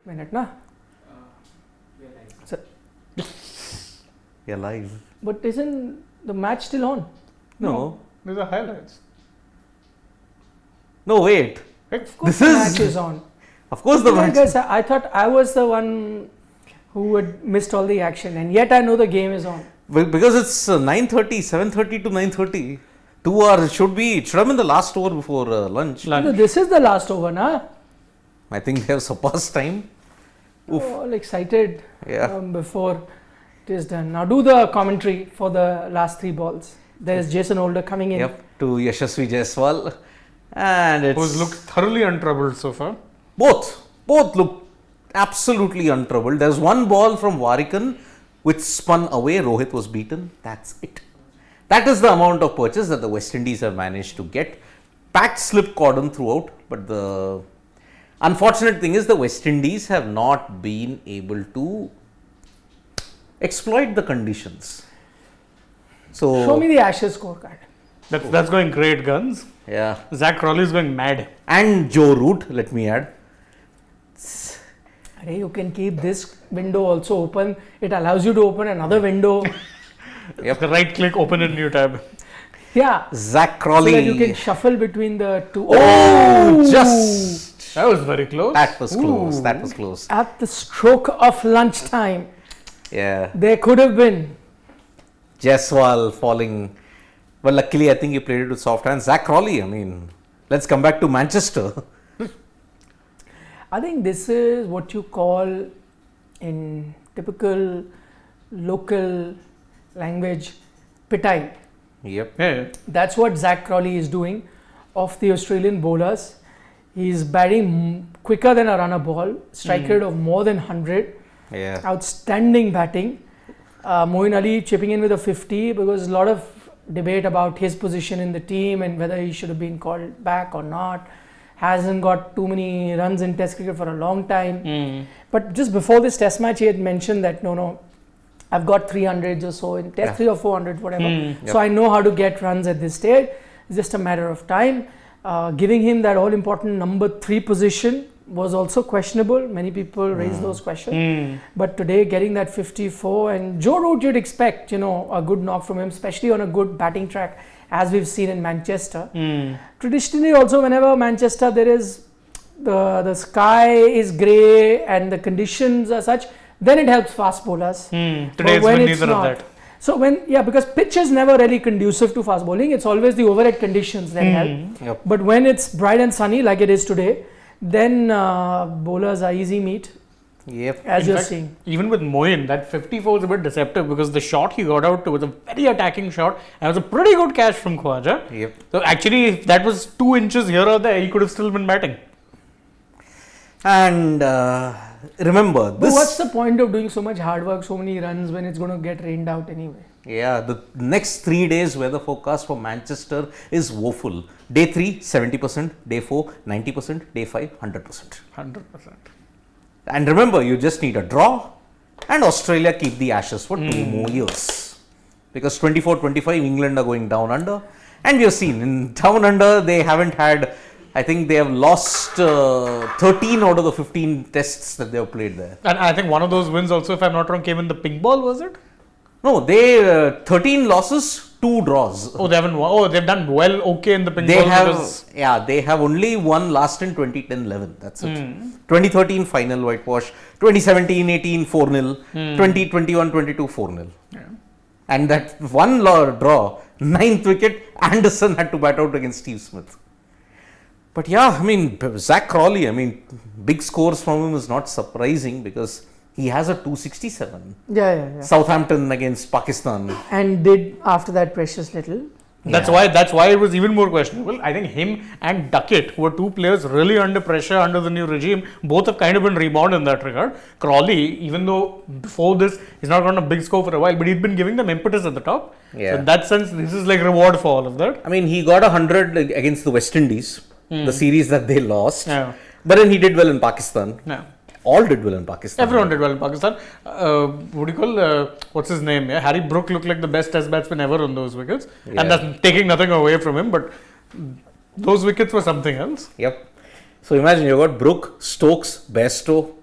Minute, na? So, You're live. but isn't the match still on? No. These are highlights. No, wait. Of course This the is- match is on. Of course the I match. guess I thought I was the one who had missed all the action, and yet I know the game is on. Because it's 9:30, 7:30 to 9:30. 2 hours it should have been the last over before lunch. So this is the last over, na? I think they have surpassed time. Oof. All excited Yeah. before it is done. Now do the commentary for the last 3 balls. There's Jason Holder coming in. Yep. To Yashasvi Jaiswal. And it's Who's looked thoroughly untroubled so far. both look absolutely untroubled. There's one ball from Warikan which spun away. Rohit was beaten. That's it. That is the amount of purchase that the West Indies have managed to get. Packed slip cordon throughout, but the unfortunate thing is the West Indies have not been able to exploit the conditions. So Show me the Ashes scorecard. That's going great guns. yeah, Zach Crawley is going mad. and Joe Root, let me add. Arey, you can keep this window also open. It allows you to open another window. Yep. Right click, open a new tab. Yeah. Zach So Crawley. that you can shuffle between the two. Oh, just That was very close. that was close. That was close. At the stroke of lunchtime, Yeah, there could have been. Jaiswal falling. Well, luckily, I think he played it with soft hands. Zach Crawley. I mean, let's come back to Manchester. I think this is what you call, in typical local language, pitai. Yep. Yeah. That's what Zach Crawley is doing of the Australian bowlers. He's batting quicker than a runner ball, strike rate of more than 100, Yeah. outstanding batting. Moeen Ali chipping in with a 50 because a lot of debate about his position in the team and whether he should have been called back or not. Hasn't got too many runs in Test cricket for a long time. But just before this Test match, he had mentioned that no, I've got 300s or so in Test, Yeah. 3 or 400, whatever. Yep. So I know how to get runs at this stage. It's just a matter of time. Giving him that all important number 3 position was also questionable. Many people raised those questions. But today, getting that 54 and Joe Root, you'd expect, a good knock from him, especially on a good batting track, as we've seen in Manchester. Traditionally, also, whenever Manchester there is the sky is grey and the conditions are such, then it helps fast bowlers. Today But it's when been it's neither not. of that. So because pitch is never really conducive to fast bowling, it's always the overhead conditions that help. Yep. But when it's bright and sunny like it is today, then bowlers are easy meat, Yep. as In you're fact, seeing. Even with Moeen, that 54 is a bit deceptive because the shot he got out to was a very attacking shot and it was a pretty good catch from Khwaja. Yep. So actually, if that was 2 inches here or there, he could have still been batting. And remember, But this. what's the point of doing so much hard work, so many runs when it's going to get rained out anyway? Yeah, the next 3 days weather forecast for Manchester is woeful. Day 3, 70%. Day 4, 90%. Day 5, 100%. 100%. And remember, you just need a draw, and Australia keep the Ashes for 2 more years. Because 24-25, England are going down under. And we have seen, in down under, they haven't had, I think they have lost 13 out of the 15 tests that they have played there. And I think one of those wins also, if I'm not wrong, came in the pink ball, was it? No, they 13 losses, 2 draws. Oh, they haven't won. Oh, they've done well, okay in the pink They ball. have, because- they have only won last in 2010-11. That's it. 2013 final whitewash, 2017-18 4-0, 2021-22 4-0. And that one draw, 9th wicket, Anderson had to bat out against Steve Smith. But yeah, I mean, Zach Crawley, big scores from him is not surprising because he has a 267. Yeah. Southampton against Pakistan. And did after that precious little. That's why it was even more questionable. I think him and Duckett, who were 2 players really under pressure under the new regime, both have kind of been reborn in that regard. Crawley, even though before this he's not gotten a big score for a while, but he's been giving them impetus at the top. Yeah. So in that sense, this is like reward for all of that. He got 100 against the West Indies, the series that they lost. Yeah. But then he did well in Pakistan. Yeah. All did well in Pakistan. Everyone did well in Pakistan. What do you call, what's his name? Yeah? Harry Brook looked like the best test batsman ever on those wickets. Yeah. And that's taking nothing away from him, but those wickets were something else. Yep. So imagine you got Brook, Stokes, Bairstow,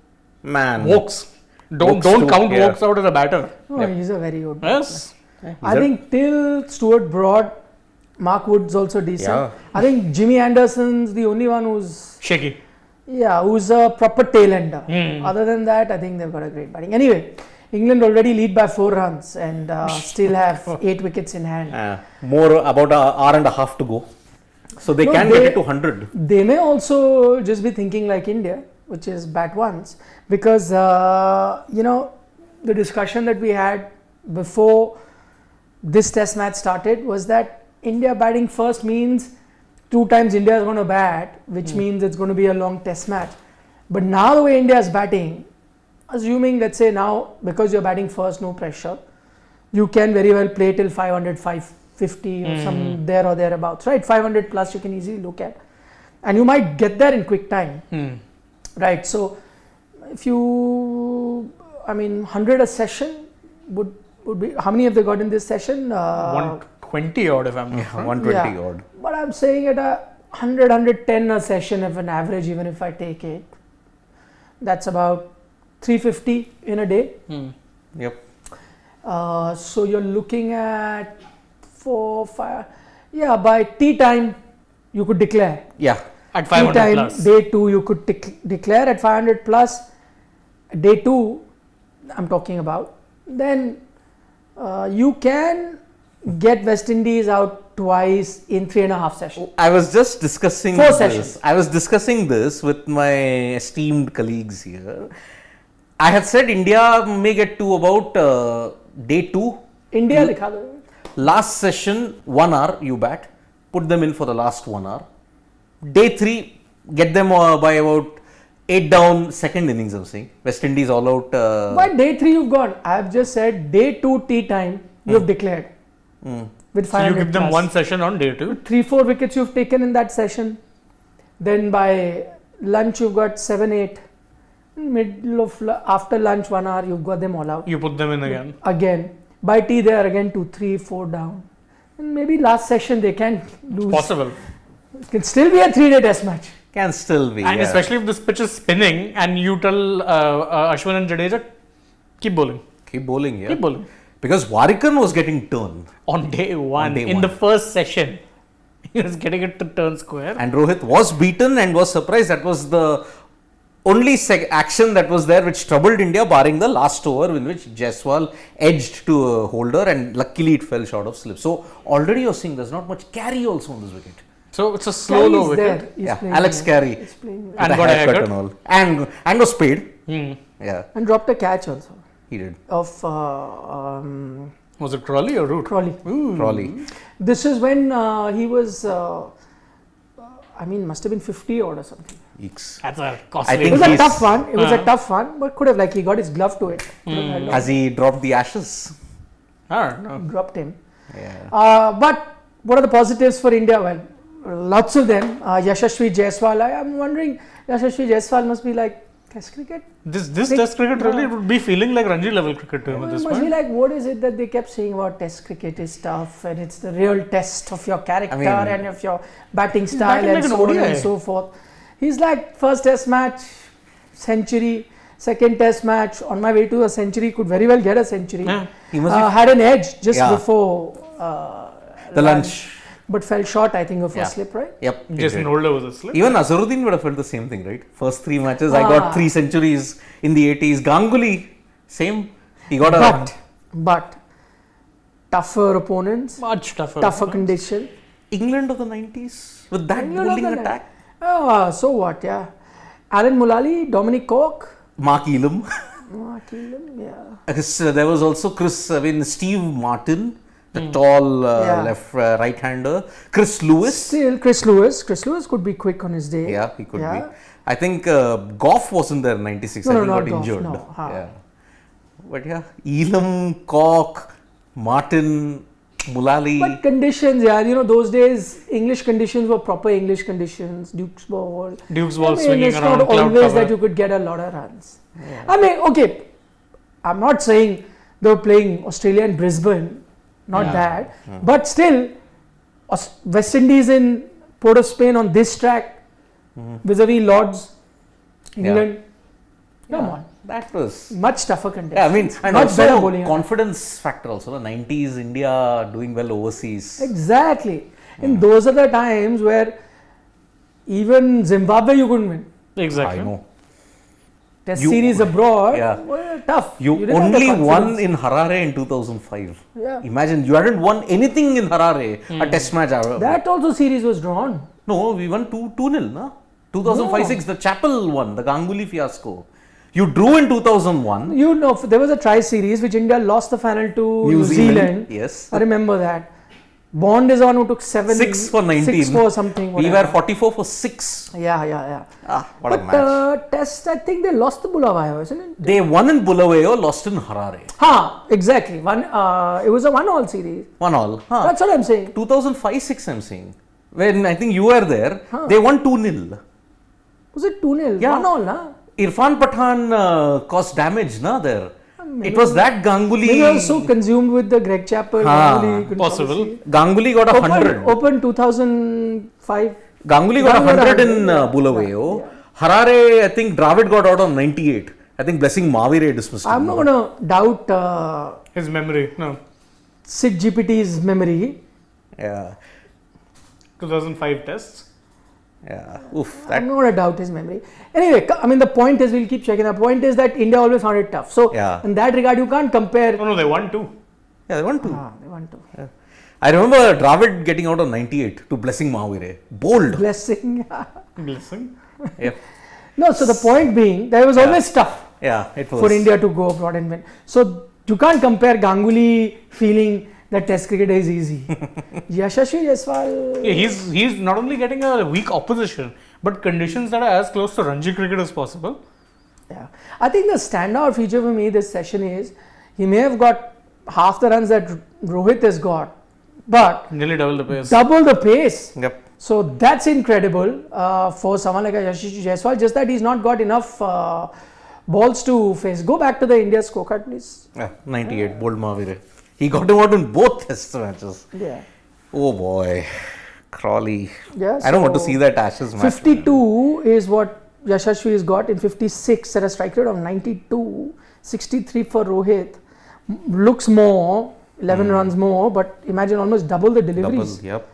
Man. Walks. Don't Walks too, count yeah. walks out as a batter. Oh, he's a very good. Yes. I think till Stuart Broad, Mark Wood's also decent. Yeah. I think Jimmy Anderson's the only one who's Shaky. who's a proper tail ender. Hmm. Other than that, I think they've got a great batting. Anyway, England already lead by 4 runs and still have 8 wickets in hand. More about an hour and a half to go. So they can get it to 100. They may also just be thinking like India, which is bat once, because the discussion that we had before this test match started was that India batting first means 2 times India is going to bat, which means it's going to be a long test match. But now the way India is batting, assuming let's say now because you're batting first, no pressure, you can very well play till 500, 550 or some there or thereabouts, right? 500 plus you can easily look at, and you might get there in quick time, right? So if you, 100 a session would be, how many have they got in this session? 120 odd if I'm not wrong. 120 odd. But I'm saying at a 100, 110 a session of an average, even if I take it, that's about 350 in a day. Yep. So you're looking at 4, 5. Yeah, by tea time you could declare. Yeah. At Tea 500 time, plus. day 2 you could declare at 500 plus. Day 2, I'm talking about. Then you can get West Indies out twice in 3.5 sessions. I was just discussing 4 this. sessions. I was discussing this with my esteemed colleagues here. I had said India may get to about day 2. India likha do. Last session, 1 hour you bat. Put them in for the last 1 hour. Day 3, get them by about 8 down, second innings I'm saying. West Indies all out. By day 3 you've gone. I've just said day 2 tea time you've declared. With 500 So you give them plus. 1 session on day 2. 3-4 wickets you've taken in that session. Then by lunch you've got 7-8. Middle of after lunch 1 hour you've got them all out. You put them in again. Again. By tea they are again 2, 3, 4 down. And maybe last session they can lose. Possible. It can still be a 3-day test match. Can still be. And yeah. especially if this pitch is spinning and you tell Ashwin and Jadeja, keep bowling. Keep bowling, yeah. Keep bowling. Because Warikhan was getting turned. On day 1, day in one. the first session, he was getting it to turn square. And Rohit was beaten and was surprised. That was the only action that was there which troubled India, barring the last over in which Jaiswal edged to a holder and luckily it fell short of slip. So already you're seeing there's not much carry also on this wicket. So it's a slow low wicket. He's Yeah, playing Alex well. Carey. He's playing well. And with got a haircut haircut. and all. And was paid. Yeah, And dropped a catch also he did. of Was it Crawley or Root? Crawley. Crawley. This is when he was, must have been 50 odd or something. Eeks. That's a I costly. think It was a he's- tough one. It was a tough one, but could have he got his glove to it. Could have held on. As he dropped the ashes. I don't know. Dropped him. Yeah. But what are the positives for India? Well, lots of them. Yashasvi Jaiswal. I'm wondering, Yashasvi Jaiswal must be like Test cricket. This Test cricket really would be feeling like Ranji level cricket to him at It this must be point. like, what is it that they kept saying about Test cricket is tough and it's the real test of your character and of your batting style batting and like an so on ODI. and so forth. He's like first Test match, century, second Test match, on my way to a century, could very well get a century. Yeah. He must be Had an edge just Yeah. before the lunch. but fell short, I think, of Yeah. a slip, right? Yep. he Jason did. Holder was a slip. Even Azharuddin would have felt the same thing, right? First 3 matches, I got 3 centuries in the 80s. Ganguly, same. He got But tougher opponents, Much tougher. tougher condition. England of the 90s with that England of bowling the attack. So what, yeah. Alan Mullally, Dominic Cork, Mark Elam. Mark Elam, yeah. There was also Steve Martin, the tall right-hander. Chris Lewis. Still, Chris Lewis could be quick on his day. Yeah, he could Yeah. be. I think Goff wasn't there in 96. No, I think not got Goff, injured. no. Yeah. But yeah, Elam, Cork, Martin, Mullally. But conditions, those days, English conditions were proper English conditions. Duke's ball. Duke's ball swinging it's around not cloud always cover. that you could get a lot of runs. Okay, I'm not saying they were playing Australia and Brisbane, not that. But still, West Indies in Port of Spain on this track, vis-a-vis Lords, England, come on. That was Much tougher conditions. yeah. I mean, and much better also bowling. confidence factor. Also, the 90s India doing well overseas. Exactly. And those are the times where even Zimbabwe you couldn't win. Exactly. I know. Test You- series abroad Yeah. were tough. You didn't have the only won confidence. in Harare in 2005. Yeah. Imagine you hadn't won anything in Harare. A test match. That also series was drawn. No, we won 2-0, no? 2005-6, the Chappell won, the Ganguly fiasco. You drew in 2001. You know, there was a tri-series which India lost the final to New Zealand. Yes. I remember that. Bond is on who took 6 for 19. 6 for something. We whatever. were 44 for 6. Yeah. What a But match. Test, I think they lost the Bulawayo, isn't it? They won in Bulawayo, lost in Harare. Exactly. It was a 1-all series. 1-1. That's what I'm saying. 2005-6 I'm saying. When I think you were there, they won 2-0. Was it 2-0? Yeah. 1-all, huh? Irfan Pathan caused damage, na, there. It was that Ganguly. Maybe I was so consumed with the Greg Chappell. Ganguly Possible. controversy. Ganguly got 100. Open 2005. Ganguly got 100 in Yeah. Bulawayo. Harare, I think Dravid got out on 98. I think Blessing Mavire dismissed him. I'm not going to doubt His memory. No. Sid GPT's memory. Yeah. 2005 tests. Yeah. Oof. I'm not going to doubt his memory. Anyway, I mean, the point is, we'll keep checking. The point is that India always found it tough. So, Yeah. in that regard, you can't compare. No, they won 2. Yeah, they won 2. They want to. I remember Dravid getting out on 98 to Blessing Mavire. Bold. Blessing. Blessing. Yeah. No, so the point being, that was always tough Yeah, it was. for India to go abroad and win. So, you can't compare Ganguly feeling that Test cricket is easy. Yashasvi Jaiswal. Yeah, he's not only getting a weak opposition, but conditions that are as close to Ranji cricket as possible. Yeah. I think the standout feature for me this session is he may have got half the runs that Rohit has got, but Nearly double the pace. double the pace. Yep. So that's incredible for someone like Yashasvi Jaiswal. Just that he's not got enough balls to face. Go back to the India scorecard, please. Yeah, 98. Bold Mavire. He got him out in both test matches. Yeah. Oh boy. Crawley. Yeah, I don't want to so see that Ashes match. 52 is what Yashasvi has got in 56 at a strike rate of 92. 63 for Rohit. Looks more, 11 runs more, but imagine almost double the deliveries. Double, yep.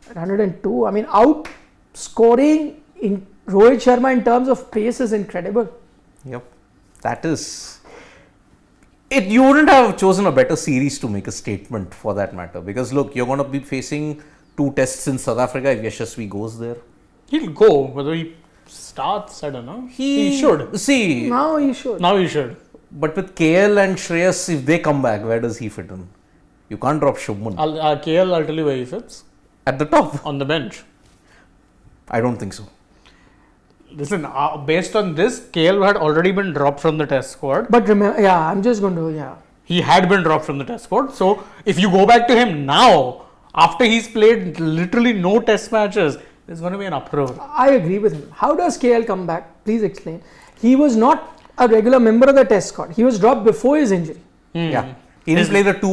102. I mean, outscoring in Rohit Sharma in terms of pace is incredible. Yep. That is. You wouldn't have chosen a better series to make a statement for that matter. Because look, you're going to be facing 2 tests in South Africa if Yashasvi goes there. He'll go. Whether he starts, I don't know. He should. See, Now he should. Now he should. but with KL and Shreyas, if they come back, where does he fit in? You can't drop Shubman. KL, I'll tell you where he fits. At the top? On the bench. I don't think so. Listen, based on this, KL had already been dropped from the test squad. But remember, yeah, I'm just going to, yeah. He had been dropped from the test squad. So, if you go back to him now, after he's played literally no test matches, there's going to be an uproar. I agree with him. How does KL come back? Please explain. He was not a regular member of the test squad. He was dropped before his injury. Yeah. He didn't play the 2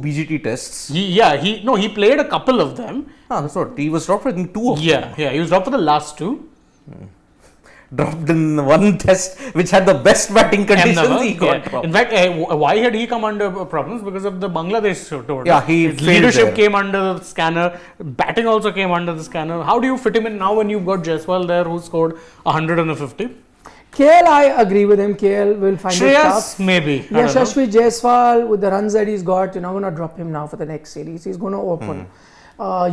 BGT tests. He played a couple of them. That's what. He was dropped for I think 2 of them. Yeah, he was dropped for the last 2. Dropped in one test which had the best batting conditions. He got dropped. In fact, why had he come under problems? Because of the Bangladesh tour. Yeah, his leadership there. came under the scanner. Batting also came under the scanner. How do you fit him in now when you've got Jaiswal there who scored 150? KL, I agree with him. KL will find it tough. Shreyas, maybe. I don't know. Yashasvi Jaiswal, with the runs that he's got, you're not going to drop him now for the next series. He's going to open.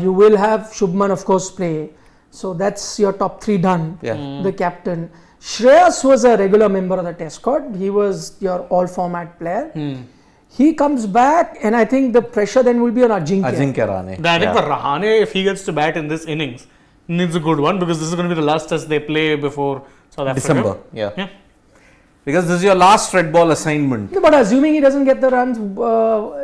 You will have Shubman, of course, play. So that's your top 3 done. Yeah. The captain. Shreyas was a regular member of the test squad. He was your all-format player. He comes back, and I think the pressure then will be on Ajinkya. Ajinkya Rahane. I think for Rahane, if he gets to bat in this innings, needs a good one because this is going to be the last test they play before South Africa. December. Yeah. Because this is your last red ball assignment. No, but assuming he doesn't get the runs,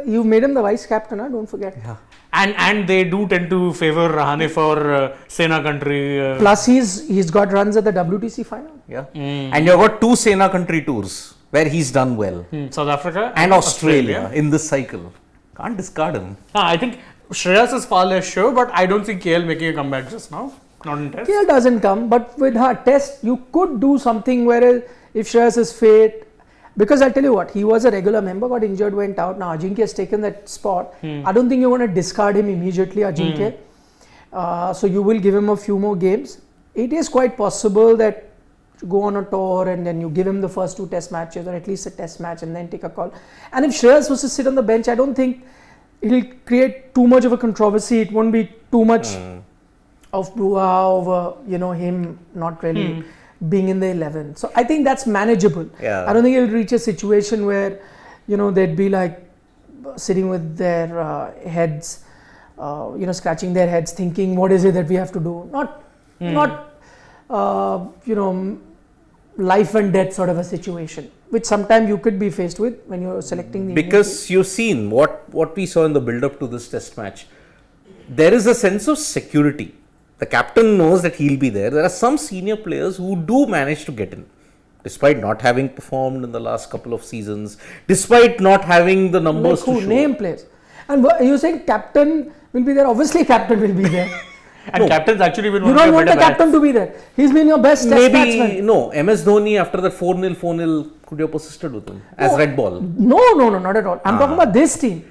you made him the vice captain, don't forget. Yeah. And they do tend to favor Rahane for Sena country. Plus, he's got runs at the WTC final. Yeah. And you've got 2 Sena country tours where he's done well. South Africa And Australia in this cycle. Can't discard him. I think Shreyas is far less sure, but I don't see KL making a comeback just now. Not in test. KL doesn't come, but with her test, you could do something where if Shreyas is fit, because I'll tell you what, he was a regular member, got injured, went out. Now Ajinkya has taken that spot. I don't think you want to discard him immediately, Ajinkya. So you will give him a few more games. It is quite possible that you go on a tour and then you give him the first 2 test matches or at least a test match and then take a call. And if Shreyas was to sit on the bench, I don't think it'll create too much of a controversy. It won't be too much of brouhaha over, him not really being in the 11. So I think that's manageable. Yeah. I don't think it'll reach a situation where, they'd be like sitting with their heads, scratching their heads, thinking, what is it that we have to do? Not life and death sort of a situation, which sometimes you could be faced with when you're selecting the Because you've seen what we saw in the build-up to this test match. There is a sense of security. The captain knows that he'll be there. There are some senior players who do manage to get in, despite not having performed in the last couple of seasons, despite not having the numbers to show. Name players. And you're saying captain will be there? Obviously captain will be there. And captain's actually been You don't want the captain to be there. He's been your best test batsman. No, MS Dhoni after that 4-0, could you have persisted with him as red ball? No, not at all. I'm talking about this team.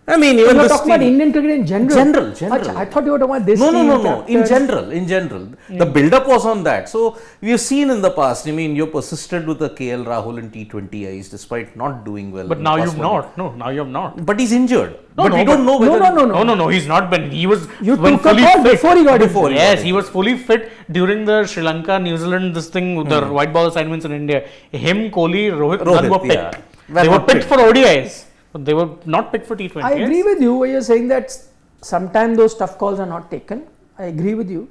I mean, even You're this talking about Indian cricket in general. General. Achha, I thought you were talking about this team. No. In general. The build-up was on that. So, we have seen in the past, you persisted with the KL Rahul in T20Is despite not doing well. But now you've not. No, now you have not. But he's injured. No, but we don't know whether... No, he's not been. He was You when took a fully call fit. before he got injured. Yes, he was fully fit during the Sri Lanka, New Zealand, the white ball assignments in India. Him, Kohli, Rohit, none were picked. yeah. They were picked for ODIs. But they were not picked for T20s. I agree with you where you're saying that sometimes those tough calls are not taken. I agree with you.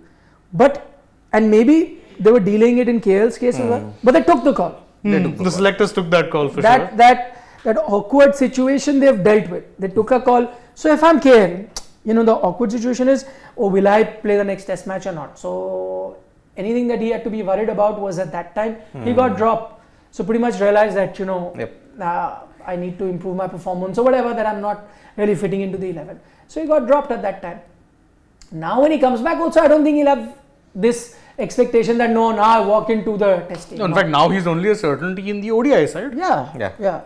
And maybe they were dealing it in KL's case as well. But they took the call. The selectors took that call for sure. That awkward situation they've dealt with. They took a call. So if I'm KL, the awkward situation is, will I play the next test match or not? So anything that he had to be worried about was at that time, he got dropped. So pretty much realized that, I need to improve my performance or whatever, that I'm not really fitting into the 11. So he got dropped at that time. Now when he comes back also, I don't think he'll have this expectation that now I walk into the test team. No, in fact, now he's only a certainty in the ODI side. Yeah.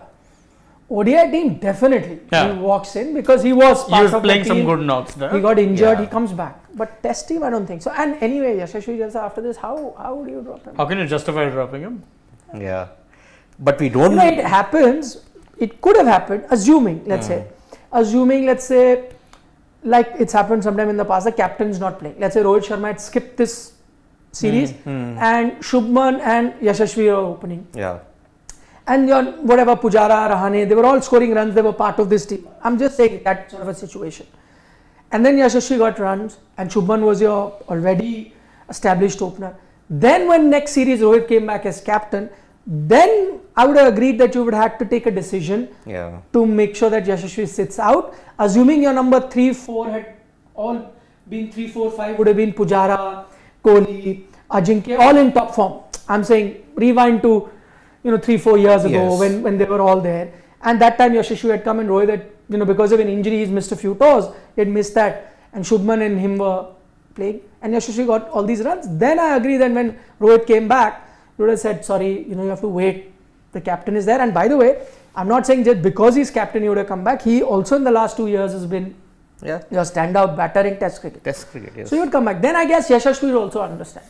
ODI team definitely. He walks in because he was part of playing the team. some good knocks there. He got injured, he comes back. But test team, I don't think so. And anyway, Yashasvi Jalsa, after this, how would you drop him? How can you justify dropping him? Yeah. But we don't... it happens. It could have happened, assuming, let's say, like it's happened sometime in the past, the captain is not playing. Let's say Rohit Sharma had skipped this series and Shubman and Yashasvi are opening. Yeah. And whatever, Pujara, Rahane, they were all scoring runs, they were part of this team. I'm just saying that sort of a situation. And then Yashasvi got runs and Shubman was your already established opener. Then when next series Rohit came back as captain, then I would have agreed that you would have to take a decision to make sure that Yashasvi sits out. Assuming your number 3, 4 had all been 3, 4, 5 would have been Pujara, Kohli, Ajinkya, all in top form. I'm saying rewind to 3, 4 years ago when they were all there. And that time Yashasvi had come and Rohit had, because of an injury he's missed a few tours. He had missed that. And Shubman and him were playing. And Yashasvi got all these runs. Then I agree that when Rohit came back, you would have said, sorry, you have to wait. The captain is there. And by the way, I'm not saying just because he's captain, he would have come back. He also in the last 2 years has been your standout batter in test cricket. Yes. So he would come back. Then I guess Yashasvi will also understand.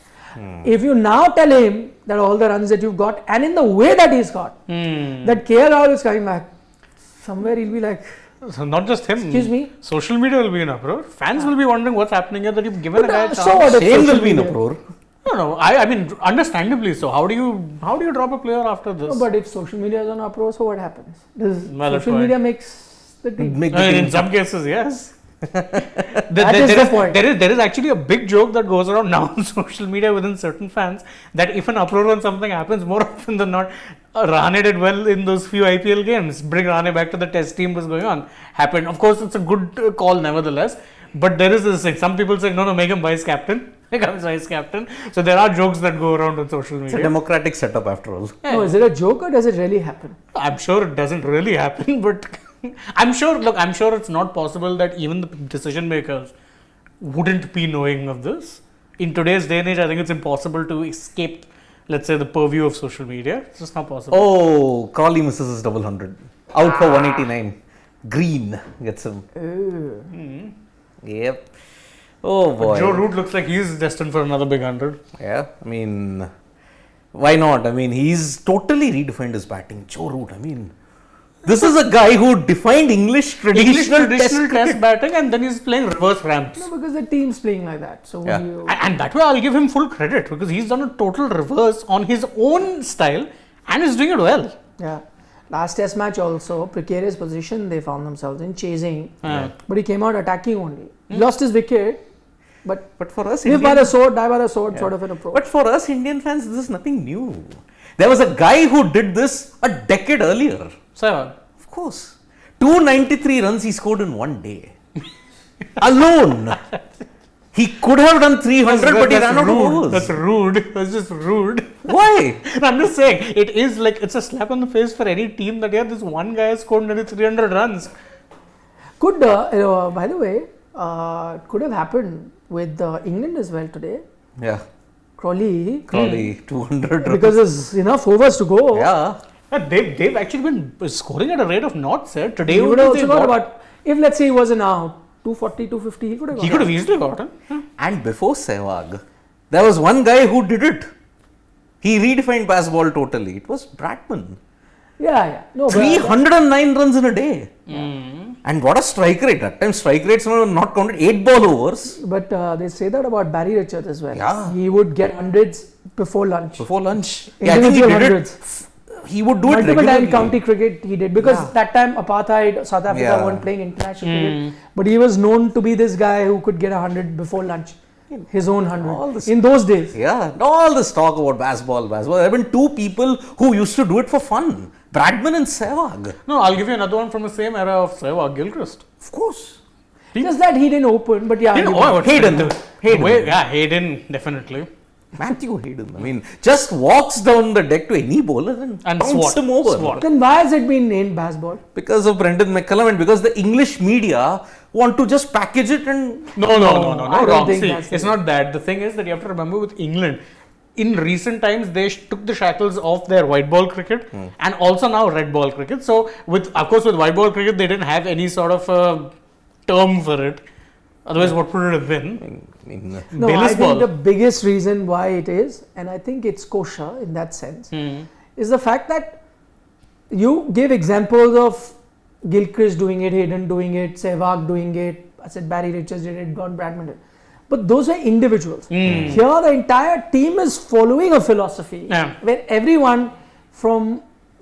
If you now tell him that all the runs that you've got and in the way that he's got, that KL Rahul is coming back, somewhere he'll be like... So not just him. Excuse me? Social media will be in uproar. Fans will be wondering what's happening here, that you've given a guy a chance. So what if Shane will social be in media- uproar. No, I mean, understandably so. How do you drop a player after this? No, but if social media is on uproar, so what happens? Well, Social media makes the team. In some cases, yes. That is the point. There is actually a big joke that goes around now on social media within certain fans that if an uproar on something happens, more often than not, Rahane did well in those few IPL games. Bring Rahane back to the test team was going on. Happened. Of course, it's a good call nevertheless. But there is this thing. Some people say, no, make him vice captain. Becomes vice captain. So there are jokes that go around on social media. It's a democratic setup after all. No, is it a joke or does it really happen? I'm sure it doesn't really happen, but I'm sure it's not possible that even the decision makers wouldn't be knowing of this. in today's day and age, I think it's impossible to escape, let's say, the purview of social media. It's just not possible. Oh, Crawley misses his double 100. Out for 189. Green gets him. Yep. Oh boy. Joe Root looks like he's destined for another big 100. Yeah, I mean, why not? I mean, he's totally redefined his batting. Joe Root, I mean, this is a guy who defined English traditional test batting, and then he's playing reverse ramps. No, because the team's playing like that. So Yeah. And that way I'll give him full credit because he's done a total reverse on his own style and is doing it well. Yeah. Last test match also, precarious position they found themselves in, chasing. But he came out attacking only. He lost his wicket. But for us, live by the sword, die by the sword, sort of an approach. But for us Indian fans, this is nothing new. There was a guy who did this a decade earlier. So, Of course. 293 runs he scored in one day. Alone. He could have done 300, but he ran out of overs. That's rude. That's just rude. Why? I'm just saying, it is like, it's a slap on the face for any team that, yeah, this one guy has scored nearly 300 runs. Could, by the way, could have happened with England as well today. Yeah. Crawley, 200 runs. because there's enough overs to go. Yeah. They've actually been scoring at a rate of knots. Today He would have also got got about, if let's say he was now 240, 250, he could have got. He could have easily gotten. And before Sehwag, there was one guy who did it. He redefined Bazball totally. It was Bradman. Yeah. No, 309 runs in a day. And what a strike rate. At times strike rates were not counted. 8 ball overs. But they say that about Barry Richards as well. Yeah. He would get hundreds before lunch. Before lunch. Individual hundreds. He would do it Multiple regularly. time county cricket he did, because that time apartheid, South Africa weren't playing international cricket. But he was known to be this guy who could get 100 before lunch. His own 100 in those days. Yeah, all this talk about Bazball. There have been two people who used to do it for fun. Bradman and Sehwag. No, I'll give you another one from the same era of Sehwag, Gilchrist. Of course. Just that he didn't open, but yeah. Hayden. Hayden, definitely. Matthew Hayden. I mean, just walks down the deck to any bowler and bounce him over. Then why has it been named Bazball? Because of Brendan McCullum and because the English media want to just package it and... No, I don't wrong. think See, that's it's not that. The thing is that you have to remember with England, in recent times they took the shackles off their white ball cricket and also now red ball cricket. So, of course with white ball cricket they didn't have any sort of term for it. Otherwise, what would it have been? No, I think the biggest reason why it is, and I think it's kosher in that sense, is the fact that you give examples of Gilchrist doing it, Hayden doing it, Sehwag doing it, I said Barry Richards did it, Gordon Bradman did it. But those are individuals. Here, the entire team is following a philosophy where everyone from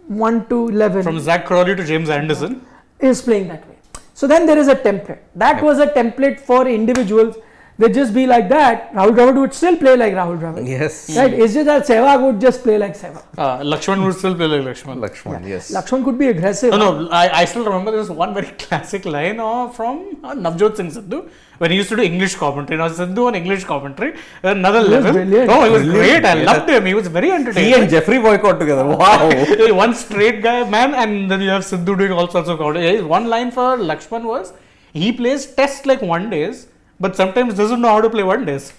1 to 11 from Zach Crawley to James Anderson is playing that way. So then there is a template. That was a template for individuals. They just be like that. Rahul Dravid would still play like Rahul Dravid. Yes. Right? It's just that Sehwag would just play like Sehwag. Lakshman would still play like Lakshman. Yes. Lakshman could be aggressive. No, I still remember there was one very classic line from Navjot Singh Sidhu when he used to do English commentary. Now Sidhu on English commentary, another level. Brilliant. Oh, he was great. I loved him. He was very entertaining. He and Jeffrey Boycott together. Wow. One straight guy, man, and then you have Sidhu doing all sorts of commentary. One line for Lakshman was, he plays tests like one days, but sometimes doesn't know how to play one days.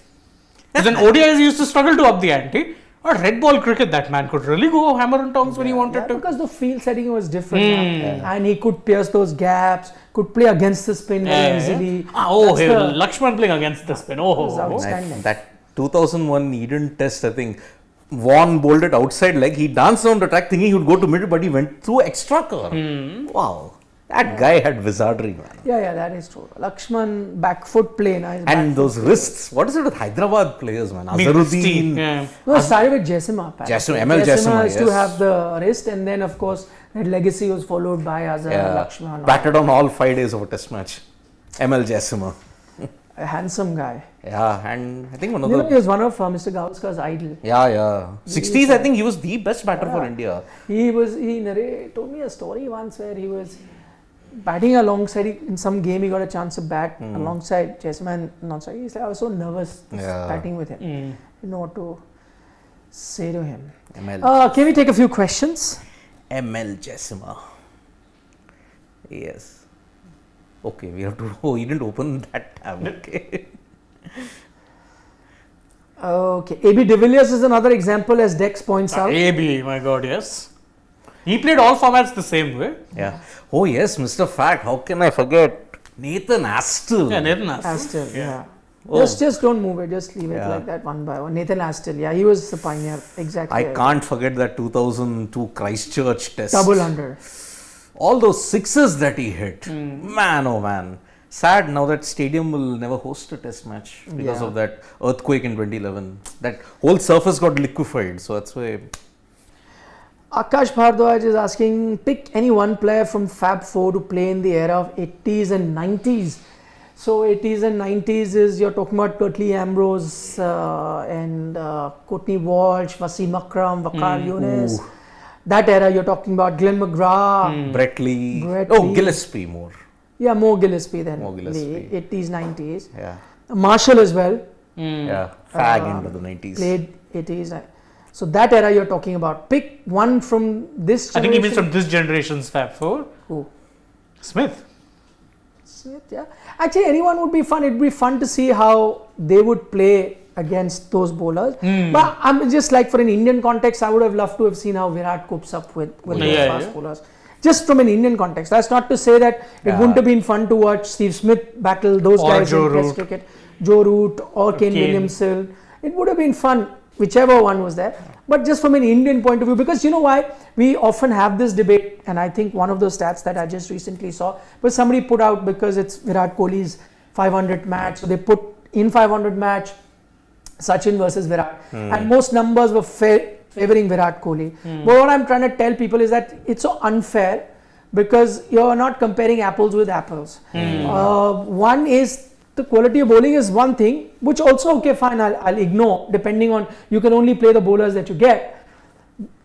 Because in ODIs he used to struggle to up the ante. Or red ball cricket, that man could really go hammer and tongs when he wanted to. Because the field setting was different. And he could pierce those gaps, could play against the spin very easily. Lakshman playing against the spin. That 2001 Eden test, I think, Vaughan bowled it outside leg. He danced down the track thinking he would go to middle, but he went through extra cover. Wow. That guy had wizardry, man. Yeah, that is true. Lakshman back foot play. Nice and those wrists. What is it with Hyderabad players, man? Azharuddin. No, it started with Jaiswal. ML Jaiswal used to have the wrist, and then of course that legacy was followed by Azhar Lakshman. Batted on all 5 days of a test match. ML Jaiswal. A handsome guy. Yeah, and I think he was one of Mr. Gavaskar's idol. Yeah. 60s, I think he was the best batter for India. He told me a story once where he was batting alongside, in some game he got a chance to bat alongside Jaiswal. He said, I was so nervous batting with him. I didn't know what to say to him. Can we take a few questions? ML Jaiswal. Yes. Okay, we have to. Oh, he didn't open that tab. Okay. Okay, AB de Villiers is another example, as Dex points out. AB, my God, yes. He played all formats the same way. Yeah. Oh yes, Mr. Fact. How can I forget Nathan Astle? Yeah, Nathan Astle. Astle, yeah. Oh. Just don't move it. Just leave it Yeah. like that one by one. Nathan Astle, yeah, he was the pioneer. Exactly. I can't forget that 2002 Christchurch test. Double under. All those sixes that he hit. Man, oh man. Sad now that stadium will never host a test match because Yeah. of that earthquake in 2011. That whole surface got liquefied. So that's why. Akash Bhardwaj is asking, pick any one player from Fab 4 to play in the era of 80s and 90s. So 80s and 90s is, you're talking about Curtly Ambrose and Courtney Walsh, Wasim Akram, Waqar Younis. Ooh. That era, you're talking about Glenn McGrath. Brett Lee. Brett Oh, Lee. Gillespie more. Yeah, more Gillespie than More Gillespie. the 80s, 90s. Yeah. Marshall as well. Yeah. Fag into the 90s. Played 80s. So that era you're talking about. Pick one from this I think generation. he means from this generation's Fab 4. Who? Smith. Smith, yeah. Actually, anyone would be fun. It'd be fun to see how they would play against those bowlers. But I'm just like, for an Indian context, I would have loved to have seen how Virat copes up with those fast bowlers. Just from an Indian context. That's not to say that it wouldn't have been fun to watch Steve Smith battle those Or guys Joe in Test Root. cricket. Joe Root or Kane Williamson. It would have been fun, whichever one was there. But just from an Indian point of view, because you know why? We often have this debate, and I think one of those stats that I just recently saw, but somebody put out, because it's Virat Kohli's 500 match, so they put in 500 match Sachin versus Virat, and most numbers were favoring Virat Kohli. But what I'm trying to tell people is that it's so unfair, because you're not comparing apples with apples. One is, the quality of bowling is one thing, which also, okay, fine, I'll ignore, depending on, you can only play the bowlers that you get.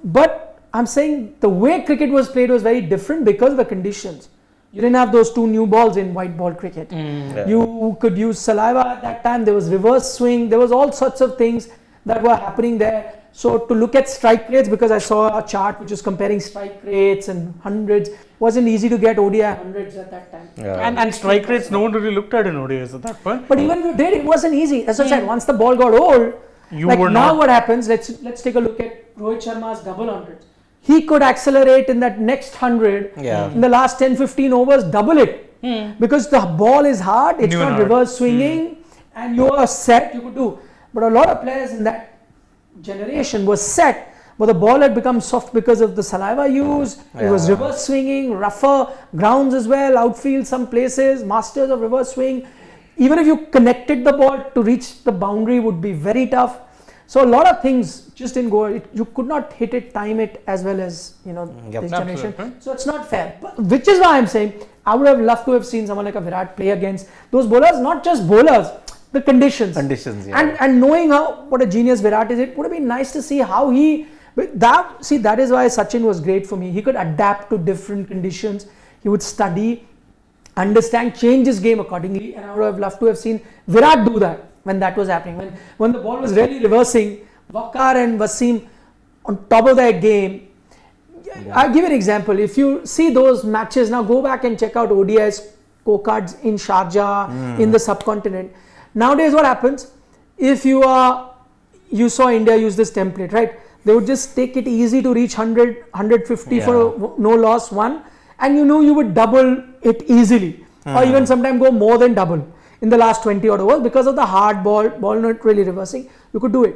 But I'm saying the way cricket was played was very different because of the conditions. You didn't have those two new balls in white ball cricket. You could use saliva at that time. There was reverse swing. There was all sorts of things that were happening there. So to look at strike rates, because I saw a chart which was comparing strike rates and hundreds, wasn't easy to get ODI hundreds at that time. And strike rates, no one really looked at in ODIs at that point. But even if you did, it wasn't easy. As I said, once the ball got old, like now what happens, let's take a look at Rohit Sharma's double hundreds. He could accelerate in that next 100 in the last 10-15 overs, double it. Because the ball is hard, it's not reverse swinging, and you are set, you could do. But a lot of players in that generation was set, but the ball had become soft because of the saliva use. It was reverse swinging, rougher grounds as well, outfield some places, masters of reverse swing. Even if you connected the ball to reach the boundary would be very tough. So a lot of things just didn't go. You could not hit it, time it as well as this generation. So it's not fair. But, which is why I'm saying I would have loved to have seen someone like a Virat play against those bowlers, not just bowlers, the conditions. And knowing what a genius Virat is, it would have been nice to see how he. That is why Sachin was great for me. He could adapt to different conditions. He would study, understand, change his game accordingly, and I would have loved to have seen Virat do that when that was happening. When the ball was really reversing, Waqar and Wasim on top of their game. I'll give you an example. If you see those matches, now go back and check out ODIs scorecards in Sharjah, in the subcontinent. Nowadays what happens, if you saw India use this template, right? They would just take it easy to reach 100, 150 for no loss, one, and you would double it easily, or even sometimes go more than double in the last 20 odd overs because of the hard ball not really reversing. You could do it.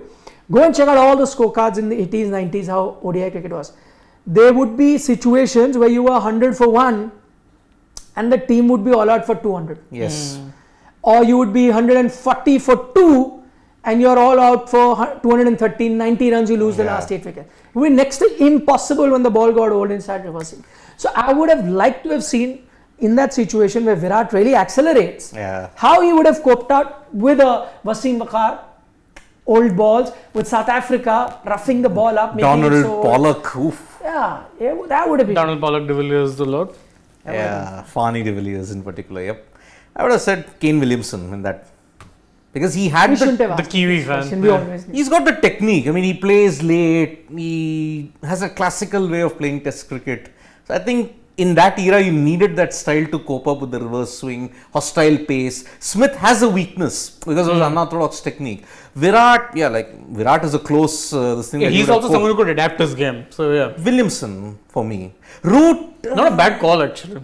Go and check out all the scorecards in the 80s, 90s, how ODI cricket was. There would be situations where you were 100 for 1 and the team would be all out for 200. Yes. Or you would be 140 for 2 and you're all out for 213, 90 runs, you lose the last 8 wickets. It would be next to impossible when the ball got old and started reversing. So I would have liked to have seen in that situation where Virat really accelerates, how he would have coped out with a Wasim Waqar, old balls, with South Africa roughing the ball up. Donald Pollock, oof. Yeah, that would have been. Donald Pollock, de Villiers, the lot. Yeah, Fani de Villiers in particular, yep. I would have said Kane Williamson in that. Because he had the Kiwi fan. He's got the technique. I mean, he plays late. He has a classical way of playing Test cricket. So I think in that era, you needed that style to cope up with the reverse swing, hostile pace. Smith has a weakness because of his unorthodox technique. Virat, Virat is a close this thing. He's also someone who could adapt his game. So yeah, Williamson for me. Root. Not a bad call actually.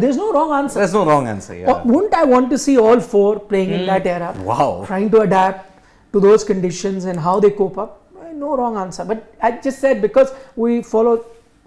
There's no wrong answer. There's no wrong answer. Yeah. Wouldn't I want to see all four playing in that era? Wow. Trying to adapt to those conditions and how they cope up. No wrong answer. But I just said because we follow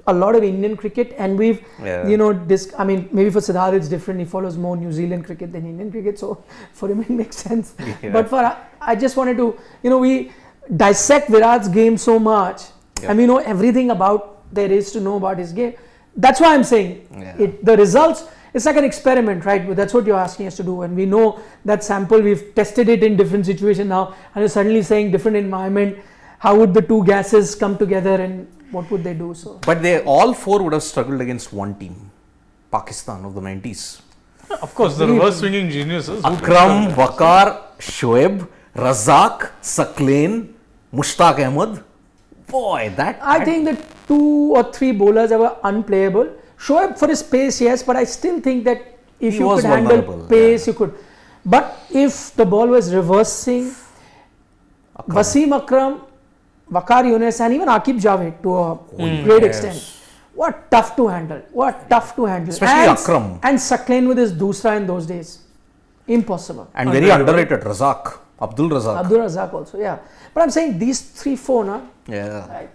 a lot of Indian cricket and we've, maybe for Siddharth it's different. He follows more New Zealand cricket than Indian cricket. So for him it makes sense. Yeah. But I just wanted to, we dissect Virat's game so much and we know everything about there is to know about his game. That's why I'm saying the results, it's like an experiment, right? But that's what you're asking us to do. And we know that sample, we've tested it in different situations now and you're suddenly saying different environment. How would the two gases come together and what would they do? So, but they all four would have struggled against one team, Pakistan of the 90s. Of course, the reverse swinging geniuses. Akram, Waqar, Shoaib, Razak, Saklain, Mushtaq Ahmed. Boy, I think the 2 or 3 bowlers were unplayable. Shoaib for his pace, yes, but I still think that if you could handle pace, you could. But if the ball was reversing, Wasim Akram, Waqar Younis and even Aqib Javed to a great extent. What tough to handle. Especially Akram. And Saklain with his Dusra in those days. Impossible. And very underrated, Razak. Abdul Razak also, yeah. But I'm saying these 3-4, na? Yeah. Right.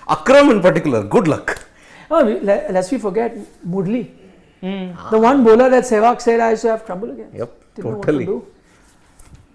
Akram in particular, good luck. Oh, lest we forget Murli. The one bowler that Sehwag said I used to have trouble against. Yep, Didn't totally. know what to do.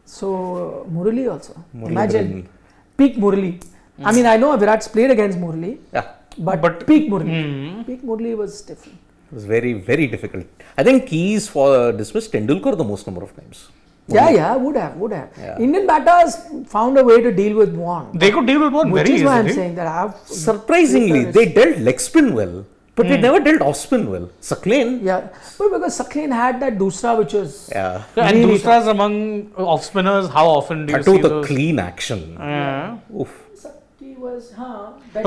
So, Murli also. Imagine peak Murli. I mean, I know Virat's played against Murli. Yeah. But peak Murli. Peak Murli was different. It was very, very difficult. I think he's dismissed Tendulkar the most number of times. Would have. Yeah. Indian batters found a way to deal with one. They could deal with one very easily. Which is why I'm saying that surprisingly, they dealt leg spin well. But they never dealt off spin well. Saklain. Yeah. But because Saklain had that Dusra which was. Yeah. And Dusras among off spinners, how often do you see the clean action. Yeah. Oof. Was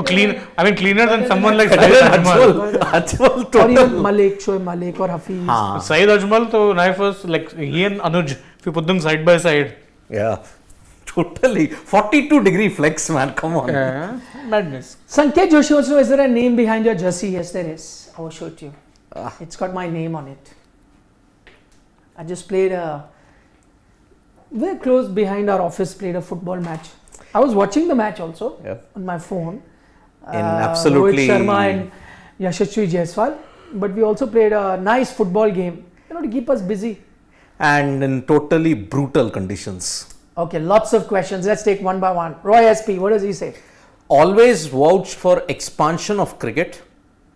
cleaner than someone like Syed Ajmal. Or even Shoaib Malik or Hafiz. Syed Ajmal, so knife was like he and Anuj, if you put them side by side. Yeah, totally. 42-degree flex, man. Come on. Yeah. Madness. Sanket Joshi wants to know, is there a name behind your jersey? Yes, there is. I will show it to you. It's got my name on it. I just played very close behind our office, played a football match. I was watching the match also on my phone. In absolutely Rohit Sharma and Yashasvi Jaiswal. But we also played a nice football game, to keep us busy. And in totally brutal conditions. Okay, lots of questions. Let's take one by one. Roy SP, what does he say? Always vouched for expansion of cricket.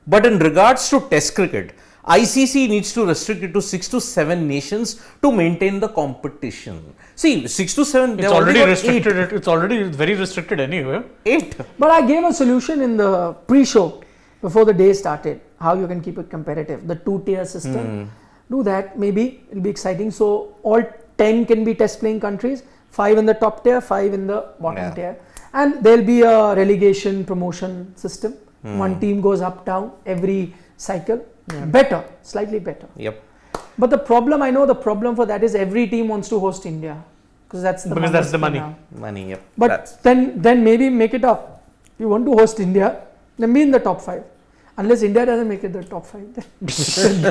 But in regards to test cricket, ICC needs to restrict it to 6 to 7 nations to maintain the competition. See, 6 to 7, it's already restricted. It's already very restricted anyway. 8. But I gave a solution in the pre-show before the day started, how you can keep it competitive. The 2-tier system. Do that, maybe it'll be exciting. So all 10 can be test playing countries, 5 in the top tier, 5 in the bottom tier. And there'll be a relegation promotion system. One team goes up, down every cycle. Better, slightly better. Yep. But the problem for that is every team wants to host India. Because that's the money. Money, yep. But then maybe make it up. If you want to host India, then be in the top 5. Unless India doesn't make it the top 5, then be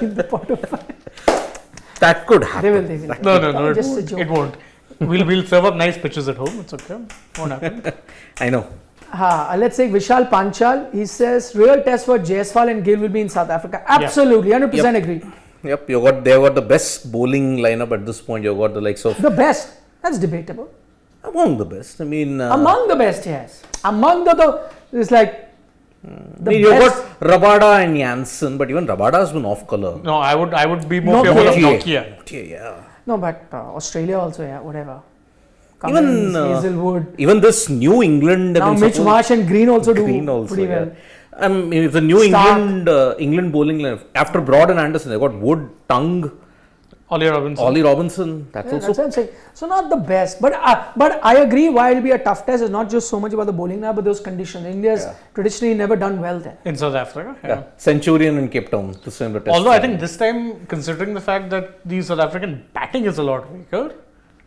in the bottom 5. That could happen. They will. No, it won't. We'll serve up nice pitches at home. It's okay. Won't happen. I know. Let's say Vishal Panchal, he says real test for Jaiswal and Gill will be in South Africa. Absolutely, 100% agree. Yep, they've got the best bowling lineup at this point. You've got the likes of... The best? That's debatable. Among the best. I mean... among the best, yes. Among it's like... you've got Rabada and Janssen, but even Rabada has been off color. No, I would be more favorable of Nokia. Yeah. No, but Australia also, whatever. Cummins, Hazelwood. Even this New England... Now Mitch Marsh and Green also do pretty well. The New England bowling line, after Broad and Anderson, they've got Wood, Tongue, Ollie Robinson. Ollie Robinson, that's Yeah, also. that's what I'm saying. So not the best, but I agree. Why it'll be a tough test is not just so much about the bowling now, but those conditions. India's traditionally never done well there. In South Africa. Yeah. Centurion in Cape Town. This time the test. Although I think this time, considering the fact that the South African batting is a lot weaker.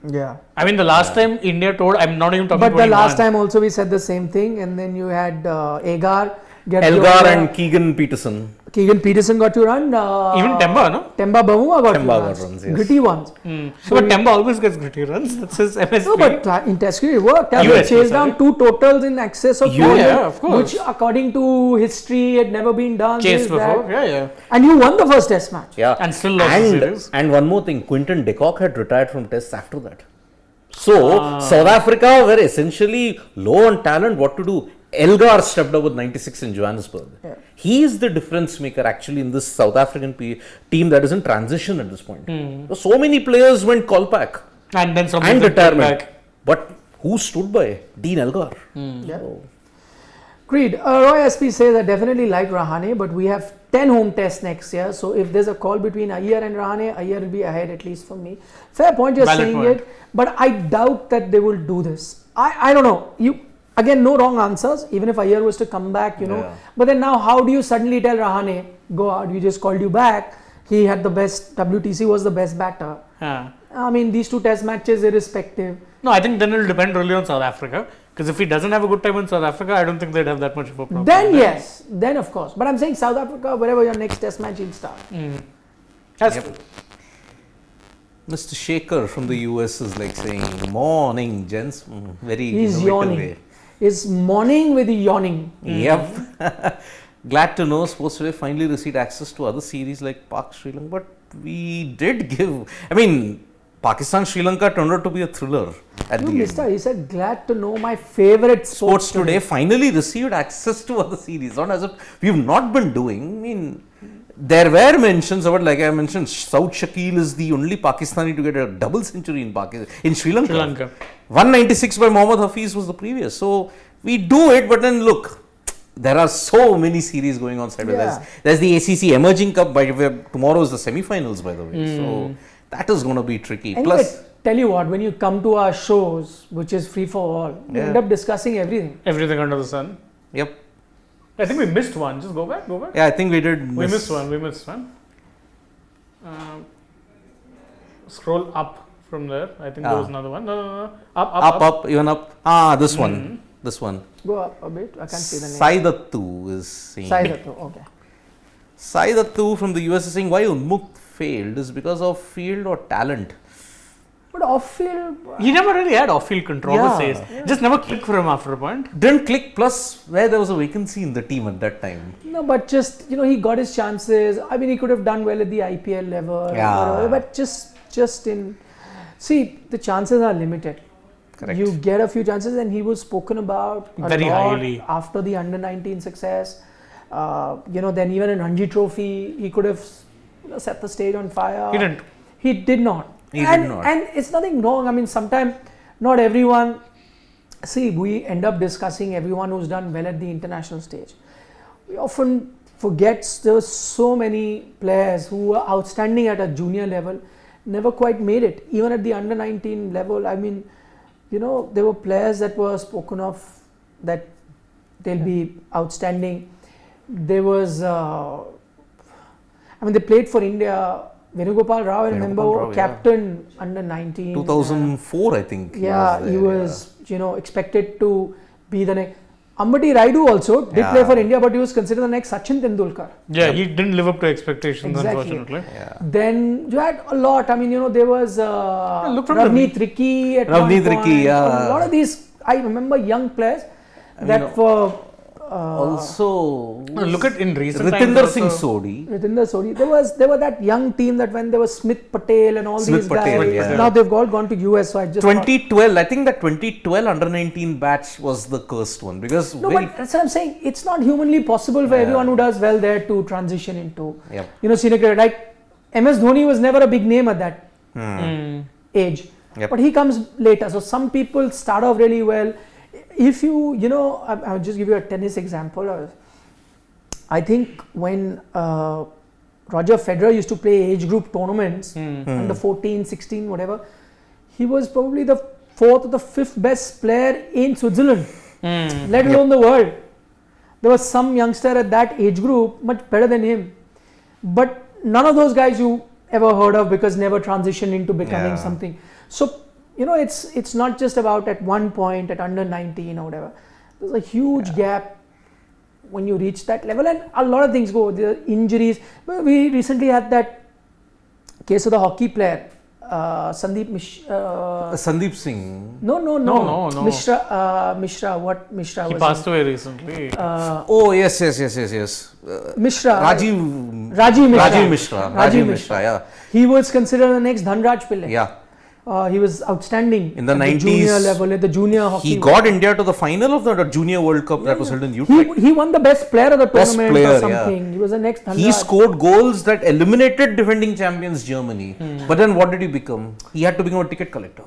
Yeah. I mean, the last time India told, I'm not even talking But about the last time also we said the same thing, and then you had Agar get Elgar and Keegan Peterson. Keegan Peterson got to run. Even Temba, no? Temba Bavuma got Temba to got run. runs, yes. Gritty ones. So but Temba always gets gritty runs. That's his MSP. No, but in Test cricket it worked. He USP, chased down 2 totals in excess of Yeah, 200, yeah, of course. which according to history had never been done. Chased this, that. before. Yeah. And you won the first Test match. Yeah. And still lost the series. And one more thing, Quinton de Kock had retired from tests after that. So, South Africa were essentially low on talent. What to do? Elgar stepped up with 96 in Johannesburg. Yeah. He is the difference maker actually in this South African team that is in transition at this point. So many players went Kolpak And then some and people came retirement. back. But who stood by? Dean Elgar. Yeah. Agreed. Roy SP says I definitely like Rahane, but we have 10 home tests next year. So if there's a call between Iyer and Rahane, Iyer will be ahead at least for me. Fair point you're Valid saying point. it, but I doubt that they will do this. I don't know. Again, no wrong answers, even if Iyer was to come back, Yeah. But then now how do you suddenly tell Rahane, go out, we just called you back. He had the best, WTC was the best batter. Yeah. I mean, these 2 test matches irrespective. No, I think then it'll depend really on South Africa. Because if he doesn't have a good time in South Africa, I don't think they'd have that much of a problem. Then yes, then of course. But I'm saying South Africa, wherever your next test match will start. That's Yep. Mr. Shaker from the US is like saying, morning, gents. Very He's innovative yawning. way. Is morning with yawning. Yep. Glad to know Sports Today finally received access to other series like Pak Sri Lanka, but we did give. I mean, Pakistan Sri Lanka turned out to be a thriller at You the missed end. out. He said, glad to know my favorite Sports Today finally received access to other series, not as if we've not been doing. I mean, there were mentions about, like I mentioned, Saud Shakil is the only Pakistani to get a double century in Sri Lanka. 196 by Mohammad Hafiz was the previous. So we do it, but then look, there are so many series going on side by Yeah. There's the ACC Emerging Cup, by where tomorrow is the semi-finals, by the way. So that is going to be tricky. Anyway, Plus, tell you what, when you come to our shows, which is free for all, we end up discussing everything. everything under the sun. yep. I think we missed one. Just go back. Yeah, I think we did. We missed one. Scroll up from there. I think there was another one. No. Up. Even up. This one. This one. Go up a bit. I can't see the name. Saidattu is saying. Saidattu, okay. Saidattu from the US is saying why Unmukt failed is because of field or talent. But off-field, He never really had off-field controversies. Yeah. Just never clicked for him after a point. Didn't click, plus where there was a vacancy in the team at that time. no, but just, he got his chances. I mean, he could have done well at the IPL level. Yeah. Whatever, but just in, see, the chances are limited. Correct. You get a few chances, and he was spoken about a Very lot highly. after the under-19 success. Then even in Ranji Trophy, he could have set the stage on fire. He didn't. He did not. He and, did not. And it's nothing wrong. I mean, sometimes not everyone. See, we end up discussing everyone who's done well at the international stage. We often forget there were so many players who were outstanding at a junior level, never quite made it. Even at the under-19 level, I mean, there were players that were spoken of that they'll be outstanding. There was, they played for India. Venugopal Rao, I remember, Venugopal Rao, captain under 19. 2004, I think. He was expected to be the next. Ambati Raidu also did play for India, but he was considered the next Sachin Tendulkar. Yeah, he didn't live up to expectations, Exactly. unfortunately. Yeah. Then you had a lot. I mean, there was look from Ravneet Ricky at Ravneet one Ricky, point. yeah. A lot of these, I remember young players that were Also, Look at in recent Ritinder times Singh also- Sodhi. Ritinder Sodhi. There were that young team that when there was Smith Patel and all Smith these Patel, guys. yeah. Now they've all gone to US. So I just 2012, I think that 2012 under-19 batch was the cursed one because No, but that's what I'm saying. It's not humanly possible for everyone who does well there to transition into, senior cricket. Like MS Dhoni was never a big name at that age, but he comes later. So some people start off really well. If I'll just give you a tennis example. I think when Roger Federer used to play age group tournaments under 14, 16, whatever. He was probably the 4th or the 5th best player in Switzerland, let alone the world. There was some youngster at that age group much better than him, but none of those guys you ever heard of because never transitioned into becoming something. So it's not just about at one point at under 19 or whatever. There's a huge gap when you reach that level, and a lot of things go. The injuries. We recently had that case of the hockey player, Sandeep Singh. No. Mishra. What Mishra was? He passed away recently. Yes. Mishra. Rajiv Mishra. Yeah. He was considered the next Dhanraj Pillai. Yeah. He was outstanding in the 90s. Junior level, at the junior hockey. He got India to the final of the Junior World Cup that was held in Utrecht. He won the best player of the tournament or something. Yeah. He was the next Dhanraj. He scored goals that eliminated defending champions Germany. But then what did he become? He had to become a ticket collector.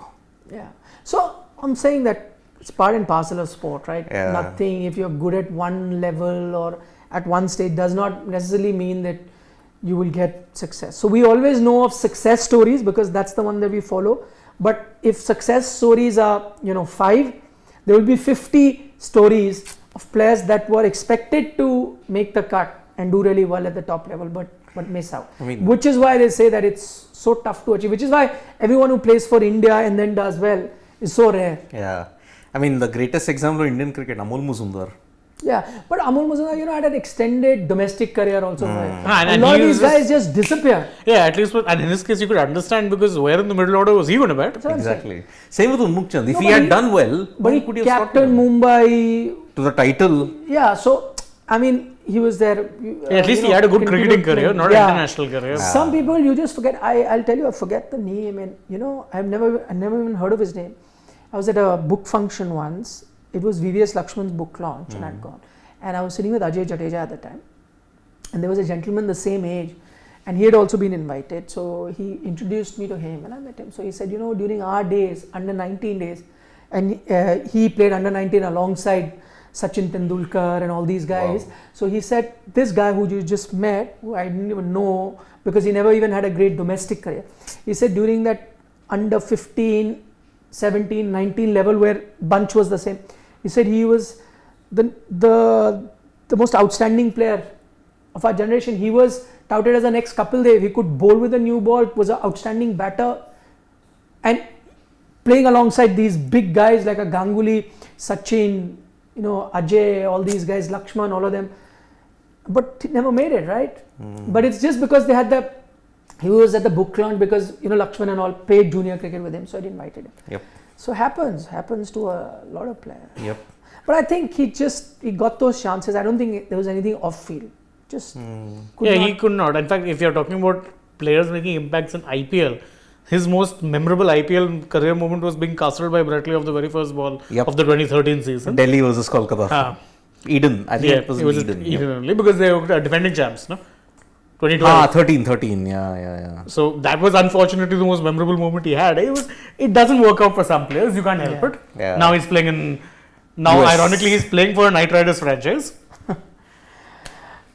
Yeah. So I'm saying that it's part and parcel of sport, right? Yeah. Nothing, if you're good at one level or at one stage, does not necessarily mean that you will get success. So we always know of success stories because that's the one that we follow. But if success stories are 5, there will be 50 stories of players that were expected to make the cut and do really well at the top level but miss out. Which is why they say that it's so tough to achieve, which is why everyone who plays for India and then does well is so rare. Yeah. The greatest example of Indian cricket, Amol Muzumdar. Yeah, but Amol Muzumdar, had an extended domestic career also. A lot of these guys just disappear. Yeah, at least, and in this case, you could understand because where in the middle order was he going to bat? Exactly. Same with Unmukh Chand. If he had done well, but he could have captained Mumbai to the title. Yeah, so he was there. At least he had a good cricketing career, not an international career. Some people you just forget. I'll tell you, I forget the name, and I've never even heard of his name. I was at a book function once. It was VVS Lakshman's book launch, and I'd gone. And I was sitting with Ajay Jadeja at the time. And there was a gentleman the same age, and he had also been invited. So he introduced me to him, and I met him. So he said, during our days, under 19 days, and he played under 19 alongside Sachin Tendulkar and all these guys. Wow. So he said, this guy who you just met, who I didn't even know because he never even had a great domestic career. He said during that under 15, 17, 19 level where bunch was the same, he said he was the most outstanding player of our generation. He was touted as the next Kapil Dev. He could bowl with a new ball, was an outstanding batter, and playing alongside these big guys like a Ganguly, Sachin, Ajay, all these guys, Lakshman, all of them, but he never made it, right? But it's just because they had he was at the book launch because Lakshman and all played junior cricket with him, so I invited him. Yep. So happens to a lot of players. Yep. But I think he got those chances. I don't think there was anything off field. Just he could not. In fact, if you're talking about players making impacts in IPL, his most memorable IPL career moment was being castled by Bratley off the very first ball of the 2013 season. Delhi versus Kolkata. Eden. I think it was Eden only because they were defending champs, no? 2012. 13. Yeah. So that was unfortunately the most memorable moment he had. It doesn't work out for some players. You can't help it. Yeah. Now he's playing ironically, he's playing for a Knight Riders franchise.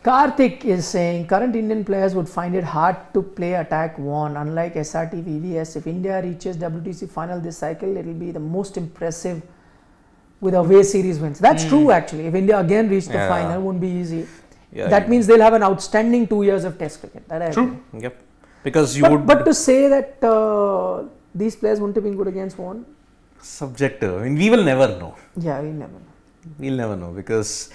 Karthik is saying current Indian players would find it hard to play attack one. Unlike SRT, VVS, if India reaches WTC final this cycle, it will be the most impressive with away series wins. That's true actually. If India again reach the final, it won't be easy. Yeah, that means they'll have an outstanding 2 years of Test cricket. True. Yep. Because But to say that these players wouldn't have been good against one. Subjective. We will never know. Yeah, we'll never know. We'll never know because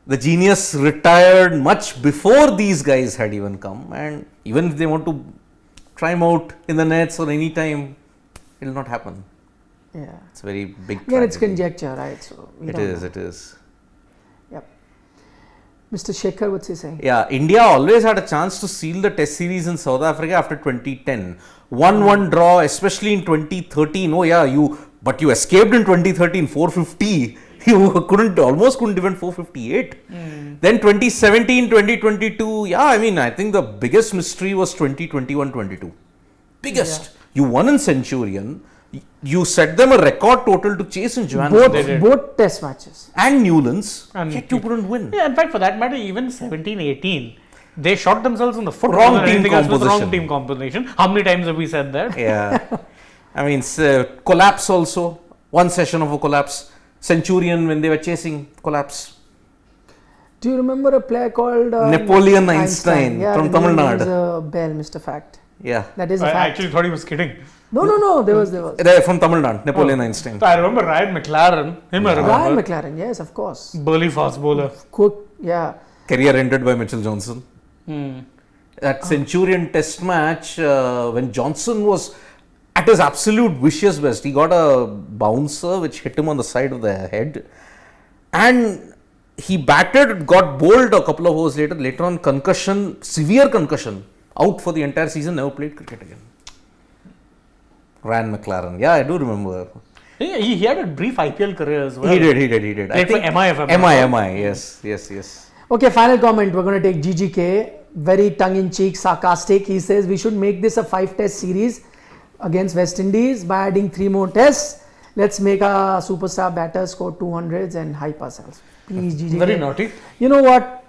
the genius retired much before these guys had even come, and even if they want to try him out in the nets or any time, it will not happen. Yeah. It's a very big tragedy. It's conjecture, right? So it is. Yep. Mr. Shekhar, what's he saying? Yeah, India always had a chance to seal the Test series in South Africa after 2010. 1-1 draw, especially in 2013. But you escaped in 2013, 450. You almost couldn't defend 458. Then 2017, 2022. I think the biggest mystery was 2021-22. Biggest. Yeah. You won in Centurion. You set them a record total to chase in Johannesburg. Both Test matches. And Newlands. Yet you couldn't win. Yeah, in fact, for that matter, even 17-18. They shot themselves in the foot. Wrong more than team anything else with composition. Wrong team composition. How many times have we said that? Yeah. I mean, collapse also. One session of a collapse. Centurion, when they were chasing, collapse. Do you remember a player called Napoleon Einstein Yeah, from the Tamil name Nadu. is a bell, Mr. Fact. Yeah. That is a I fact. actually thought he was kidding. No, there was. They're from Tamil Nadu, Napoleon Einstein. I remember Ryan McLaren. Him I remember. Ryan McLaren, yes, of course. Burly fast bowler. Cook, yeah. Career ended by Mitchell Johnson. Hmm. That Centurion test match, when Johnson was at his absolute vicious best, he got a bouncer which hit him on the side of the head. And he batted, got bowled a couple of hours later. Later on, concussion, severe concussion, out for the entire season, never played cricket again. Ryan McLaren, yeah, I do remember. He had a brief IPL career as well. He did. Played for MI, if I'm not wrong. MI, yes. Okay, final comment. We're going to take GGK. Very tongue-in-cheek, sarcastic. He says we should make this a 5-test series against West Indies by adding 3 more tests. Let's make our superstar batters score 200s and hype ourselves. Please, GGK. Very naughty. You know what?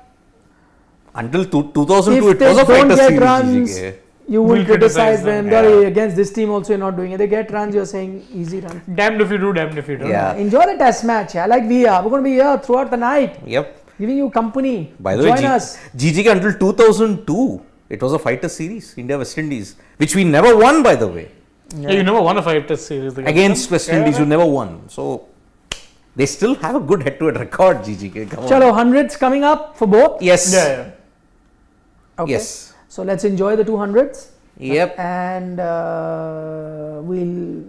Until 2002, If it they was a don't fighter get series, runs, GGK. you We'll will criticize criticize them. them, Sorry, against this team also you're not doing it. They get runs, you're saying easy runs. Damned if you do, damned if you don't. Yeah. Enjoy the test match. Yeah, like we are. We're going to be here throughout the night, Yep. giving you company. By the Join way, us. GGK until 2002, it was a fighter series, India West Indies, which we never won, by the way. Yeah, you never won a 5-test series Against West Indies, you never won. So they still have a good head-to-head record, GGK. Come on. Chalo, 100s coming up for both. Yes. Yeah. Okay. Yes. So let's enjoy the 200s. Yep. And we'll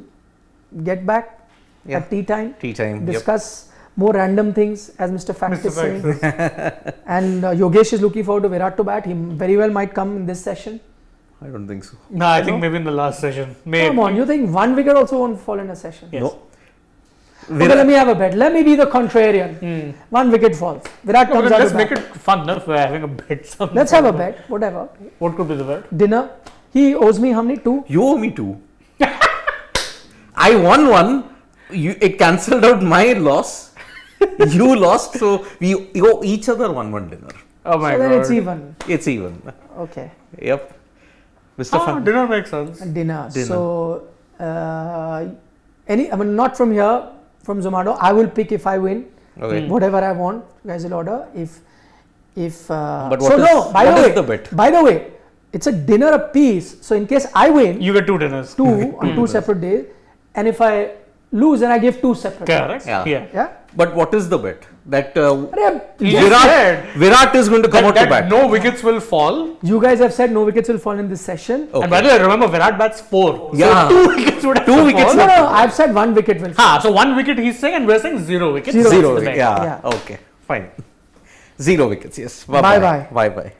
get back Yeah. at tea time. Tea time. Yep. Discuss more random things, as Mr. Fact Mr. is saying. And Yogesh is looking forward to Virat to bat. He very well might come in this session. I don't think so. No, I think maybe in the last session. Maybe. Come on, you think 1 wicket also won't fall in a session? Yes. No. Okay, let me have a bet. Let me be the contrarian. 1 wicket falls. Virat comes out Let's to make bat. it fun enough. We're having a bet. Let's have a bet. Whatever. What could be the bet? Dinner. He owes me how many? 2? You owe me 2. I won 1. It cancelled out my loss. You lost. So we owe each other 1 dinner. Oh my So god. then it's even. It's even. Okay. Yep. Mr. Fun. Dinner makes sense. Dinner. Dinner. So, not from here, from Zomato. I will pick if I win. Okay. Whatever I want, you guys will order. But what is the bet? By the way, it's a dinner a piece. So in case I win, You get 2 dinners. 2 on 2 separate days, and if I lose, then I give 2 separate. Correct. Yeah. Yeah. But what is the bet? That You just said Virat is going to come out to that bat. no wickets will fall. You guys have said no wickets will fall in this session. Okay. And by the way, remember Virat bats 4. Yeah. So 2 wickets would have 2 to wickets fall. No, I've said 1 wicket will fall. So 1 wicket he's saying and we're saying 0 wickets. Zero. That's Zero. the bet. Yeah. Yeah. Okay. Fine. 0 wickets. Yes. Bye-bye. Bye bye.